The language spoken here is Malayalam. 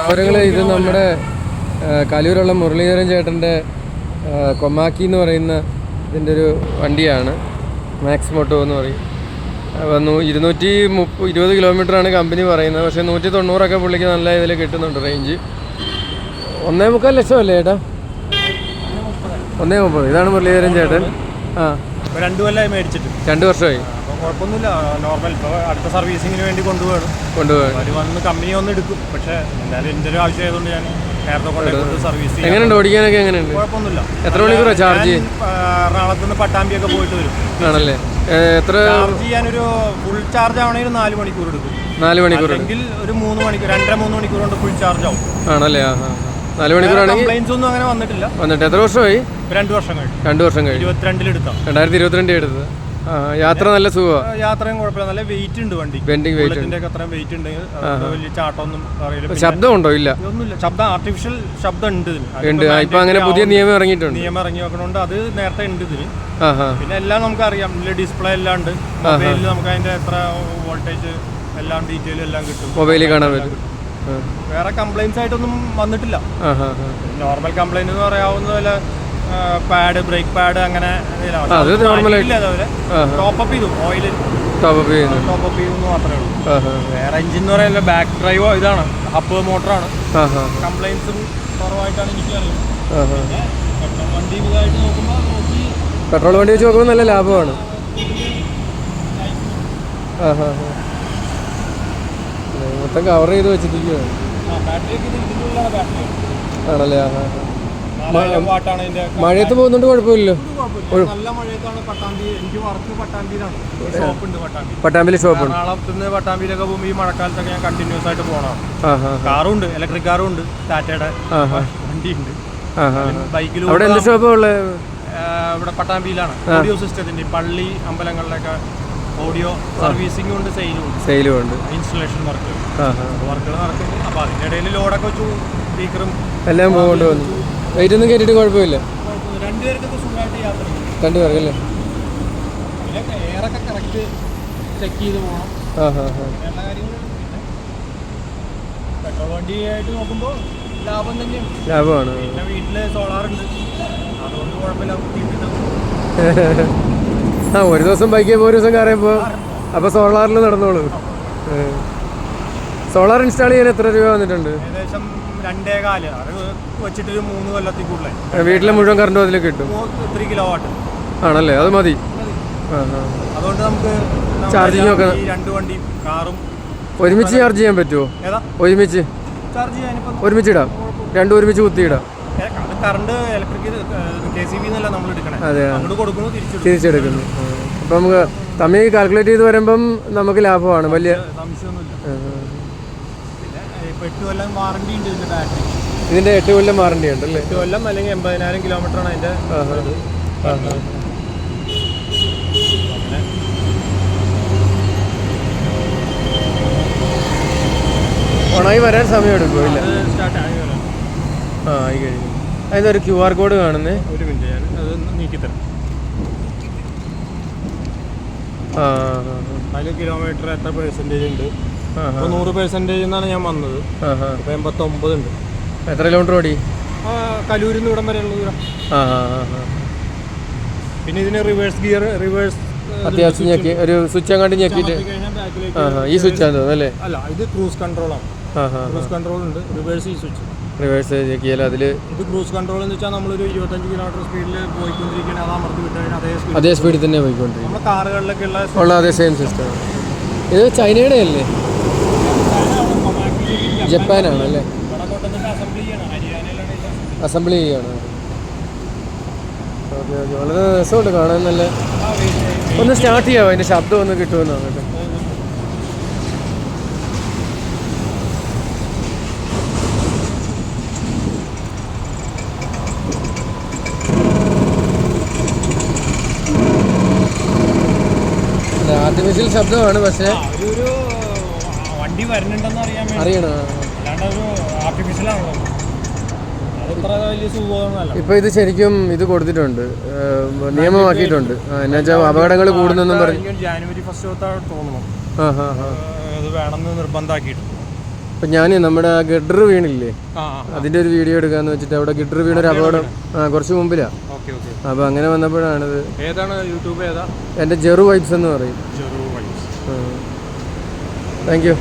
സഹോദരങ്ങളെ, ഇത് നമ്മുടെ കലൂരുള്ള മുരളീധരൻ ചേട്ടൻ്റെ കൊമാക്കി എന്ന് പറയുന്ന ഇതിൻ്റെ ഒരു വണ്ടിയാണ്. മാക്സ് മോട്ടോ എന്ന് പറയും. 220 കിലോമീറ്ററാണ് കമ്പനി പറയുന്നത്. പക്ഷേ 190 പുള്ളിക്ക് നല്ല ഇതിൽ കിട്ടുന്നുണ്ട് റേഞ്ച്. 1.25 ലക്ഷമല്ലേ ചേട്ടാ? 1.30. ഇതാണ് മുരളീധരൻ ചേട്ടൻ. 2 കൊല്ലമായി മേടിച്ചിട്ട്. 2 വർഷമായി. കുഴപ്പമൊന്നുമില്ല, നോർമൽ. ഇപ്പോൾ അടുത്ത സർവീസിങ്ങിന് വേണ്ടി കൊണ്ടുപോകണം. അവർ വന്ന് കമ്പനി ഒന്ന് എടുക്കും. പക്ഷേ എന്തായാലും എൻ്റെ ഒരു ആവശ്യം ആയതുകൊണ്ട് ഞാൻ നേരത്തെ കൊണ്ട് സർവീസ്. എങ്ങനെയുണ്ട് ഓടിക്കാനൊക്കെ? എങ്ങനെയുണ്ട്? കുഴപ്പമൊന്നുമില്ല. എത്ര മണിക്കൂറാണ് ചാർജ്? എറണാകുളത്ത് നിന്ന് പട്ടാമ്പിയൊക്കെ പോയിട്ട് വരും. ആണല്ലേ? എത്ര ചാർജ് ചെയ്യാനൊരു ഫുൾ ചാർജ് ആവണമെങ്കിൽ 4 മണിക്കൂർ എടുക്കും. 4 മണിക്കൂർ അല്ലെങ്കിൽ ഒരു 3 മണിക്കൂർ, 2.5-3 മണിക്കൂർ കൊണ്ട് ഫുൾ ചാർജ് ആവും. ആണല്ലേ? 4 മണിക്കൂറാണെങ്കിൽ കംപ്ലൈൻസ് ഒന്നും അങ്ങനെ വന്നിട്ട്. എത്ര വർഷമായി? 2 വർഷം കഴിഞ്ഞു. 2 വർഷം കഴിഞ്ഞു. 22 എടുത്താൽ. 2022 എടുത്തത്. യാത്ര നല്ല സുഖമാണ്. യാത്രയും കുഴപ്പമില്ല. നല്ല വെയിറ്റ് ഉണ്ട് വണ്ടി. ബെൻഡിങ് വെയിറ്റ് അത്രയും വെയിറ്റ് ഉണ്ട്. വലിയ ചാട്ടമൊന്നും അറിയില്ല. ശബ്ദം ഉണ്ടോ? ഇല്ല, ഒന്നുമില്ല. ശബ്ദം ആർട്ടിഫിഷ്യൽ ശബ്ദം ഉണ്ട്. ഇപ്പൊ അങ്ങനെ പുതിയ നിയമം ഇറങ്ങിയിട്ടുണ്ട്. നിയമം ഇറങ്ങി നോക്കണോണ്ട് അത് നേരത്തെ ഉണ്ട് ഇതിന്. പിന്നെ എല്ലാം നമുക്ക് അറിയാം. ഡിസ്പ്ലേ എല്ലാം ഉണ്ട്. മൊബൈലിൽ നമുക്ക് അതിന്റെ എത്ര വോൾട്ടേജ് എല്ലാം ഡീറ്റെയിൽ എല്ലാം കിട്ടും. മൊബൈലിൽ കാണാൻ പറ്റും. വേറെ കംപ്ലൈൻസ് ആയിട്ടൊന്നും വന്നിട്ടില്ല. നോർമൽ കംപ്ലൈന്റ് എന്ന് പറയാവുന്ന പോലെ പാഡ്, ബ്രേക്ക് പാഡ് അങ്ങനെ ടോപ്പ് അപ്പ് ചെയ്തു. ഓയിൽ ടോപ്പ് അപ്പ് ചെയ്തു മാത്രമേ ഉള്ളൂ. വേറെ എഞ്ചിൻ എന്ന് പറയുന്നത് ബാക്ക് ഡ്രൈവോ ഇതാണ്, ഹബ്ബ് മോട്ടറാണ്. കംപ്ലൈൻസും കുറവായിട്ടാണ് എനിക്കറിയാം. വണ്ടി ഇതായിട്ട് നോക്കുമ്പോൾ പെട്രോൾ വണ്ടി വെച്ച് നോക്കുമ്പോൾ നല്ല ലാഭമാണ്. മൊത്തം കവർ ചെയ്ത് വെച്ചിരിക്കുകയാണ്. ആണല്ലേ? മഴയത്ത് പോകുന്നുണ്ട്, കുഴപ്പമില്ലല്ലോ. നല്ല മഴയത്താണ് പട്ടാമ്പി. എനിക്ക് വർക്ക് പട്ടാമ്പിയിലാണ്. പട്ടാമ്പിയിൽ ഷോപ്പുണ്ട്. എറണാകുളത്തുനിന്ന് പട്ടാമ്പിയിലൊക്കെ പോകുമ്പോൾ ഈ മഴക്കാലത്തൊക്കെ ഞാൻ കണ്ടിന്യൂസ് ആയിട്ട് പോകണം. കാറും ഉണ്ട്, ഇലക്ട്രിക് കാറും ഉണ്ട്, ടാറ്റയുടെ വണ്ടിയുണ്ട്, ബൈക്കിലും. അവിടെ എന്ത് ഷോപ്പാ ഉള്ളത്? ഇവിടെ പട്ടാമ്പിയിലാണ്. ഓഡിയോ സിസ്റ്റത്തിന്റെ പള്ളി അമ്പലങ്ങളിലൊക്കെ ഓഡിയോ സർവീസിംഗും ഉണ്ട്, സെയിലും ഉണ്ട്, ഇൻസ്റ്റലേഷൻ വർക്കുകൾ നടക്കുന്നു. അപ്പൊ അതിന്റെ ഇടയിൽ ലോഡൊക്കെ വെച്ചു സ്പീക്കറും എല്ലാം പോകേണ്ടി വന്നു. വെയിറ്റ് ഒന്നും കയറ്റിട്ട് കുഴപ്പമില്ല. 2 പേർക്കൊക്കെ സുഖമായിട്ട് യാത്ര ചെയ്യും. 2 പേർക്കല്ലേ? പിന്നെ എയറൊക്കെ കറക്റ്റ് ചെക്ക് ചെയ്ത് പോകണം. എല്ലാ കാര്യങ്ങളും. പിന്നെ പെട്രോൾ വണ്ടിയായിട്ട് നോക്കുമ്പോൾ ലാഭം തന്നെയാണ്. ലാഭമാണ്. പിന്നെ വീട്ടില് സോളാറുണ്ട്, അതുകൊണ്ട് കുഴപ്പമില്ല. ഒരു ദിവസം ബൈക്കിൽ ഒരു ദിവസം കയറിയപ്പോ അപ്പൊ സോളാറിൽ നടന്നോളൂ. സോളാർ ഇൻസ്റ്റാൾ ചെയ്യാൻ എത്ര രൂപ വന്നിട്ടുണ്ട്? ഏകദേശം 2.25. അത് വെച്ചിട്ട് 3 കൊല്ലത്തിൽ കൂടുതൽ വീട്ടിലെ മുഴുവൻ കറണ്ട് അതിൽ കിട്ടും. 3 കിലോവാട്ട് ആണല്ലേ? അത് മതി. അതുകൊണ്ട് നമുക്ക് ചാർജിങ് ഒക്കെ 2 വണ്ടിയും കാറും ഒരുമിച്ച് ചാർജ് ചെയ്യാൻ പറ്റുമോ? ഒരുമിച്ച് ചാർജ് ചെയ്യാൻ ഒരുമിച്ചിടാം. 2 ഒരുമിച്ച് കുത്തിയിടാം. കറണ്ട് ഇലക്ട്രിക് KCB എന്നല്ല നമ്മൾ എടുക്കണേ. അങ്ങോട്ട് കൊടുക്കുന്നു, തിരിച്ചെടുക്കുന്നു. അപ്പൊ നമുക്ക് തമ്മിൽ കാൽക്കുലേറ്റ് ചെയ്ത് വരുമ്പം നമുക്ക് ലാഭമാണ്. വലിയ സംശയമൊന്നുമില്ല. പിന്നെ 8 കൊല്ലം വാറണ്ടി ഉണ്ട് ഇതിന്റെ ബാറ്ററി. ഇതിന്റെ 8 കൊല്ലം വാറണ്ടി ഉണ്ട് അല്ലേ? 8 കൊല്ലം അല്ലെങ്കിൽ 80,000 കിലോമീറ്ററാണ് അതിന്റെ. ഓണായി വരാൻ സമയം എടുക്കുമോ? ഇല്ല, ആയി കഴിഞ്ഞു. അതിനൊരു QR കോഡ് കാണുന്നേ. ഒരു മിനിറ്റ്, ഞാൻ അത് നീക്കിത്തരാം. അതിൽ കിലോമീറ്റർ എത്ര പെർസെൻറ്റേജ് ഉണ്ട്? 100% എന്നാണ് ഞാൻ വന്നത്. ഇപ്പം 89 ഉണ്ട്. എത്ര കിലോമീറ്റർ ഓടി? കലൂരിൽ നിന്ന് ഇവിടം വരെയുള്ള ദൂരം. പിന്നെ ഇതിന് റിവേഴ്സ് ഗിയർ, റിവേഴ്സ് അത്യാവശ്യം ഞെക്കി ഒരു സ്വിച്ച് അങ്ങോട്ട് ഞെക്കിയിട്ട് ഈ സ്വിച്ച് ആണ് തോന്നുന്നല്ലേ? അല്ല, ഇത് ക്രൂസ് കൺട്രോളാണ്. ക്രൂസ് കൺട്രോൾ ഉണ്ട്, റിവേഴ്സ് ഈ സ്വിച്ച്. റിവേഴ്സ് ഞെക്കിയാൽ അതിൽ ഇത് ക്രൂസ് കൺട്രോൾ എന്ന് വെച്ചാൽ നമ്മളൊരു 25 കിലോമീറ്റർ സ്പീഡിൽ പോയിക്കൊണ്ടിരിക്കുകയാണ്. അത് അമർത്തി വിട്ട് കഴിഞ്ഞാൽ അതേ സ്പീഡിൽ തന്നെ പോയിക്കൊണ്ടിരിക്കും. നമ്മുടെ കാറുകളിലൊക്കെ ഉള്ള അതേ സെയിം സിസ്റ്റം. ഇത് ചൈനയുടെ അല്ലേ? ജപ്പാനാണല്ലേ? അസംബ്ലി ചെയ്യാണ്. ഓക്കെ ഓക്കെ, വളരെ രസമുണ്ട് കാണാൻ. നല്ല ഒന്ന് സ്റ്റാർട്ട് ചെയ്യാമോ? അതിൻ്റെ ശബ്ദം ഒന്ന് കിട്ടുമെന്നോ? കേട്ടോ, ആർട്ടിഫിഷ്യൽ ശബ്ദമാണ്. പക്ഷേ ഒരു വണ്ടി വരുന്നുണ്ടെന്ന് അറിയണം. അല്ലാണ്ട് ഒരു ആർട്ടിഫിഷ്യൽ ആണല്ലോ. ഇപ്പൊ ഇത് ശരിക്കും ഇത് കൊടുത്തിട്ടുണ്ട്, നിയമമാക്കിയിട്ടുണ്ട്. എന്നുവെച്ചാൽ അപകടങ്ങൾ കൂടുന്നെന്നും പറഞ്ഞു. ജാനുവരി 1 തോന്നുന്നു ഇത് വേണമെന്ന് നിർബന്ധമാക്കിയിട്ടുണ്ട്. അപ്പം ഞാൻ നമ്മുടെ ആ ഗഡർ വീണില്ലേ, അതിൻ്റെ ഒരു വീഡിയോ എടുക്കാമെന്ന് വെച്ചിട്ട് അവിടെ ഗഡർ വീണൊരു അപകടം കുറച്ച് മുമ്പിലാണ്. അപ്പോൾ അങ്ങനെ വന്നപ്പോഴാണിത്. ഏതാണ് യൂട്യൂബ്? ഏതാ? എൻ്റെ ജെറു വൈബ്സ് എന്ന് പറയും. Thank you.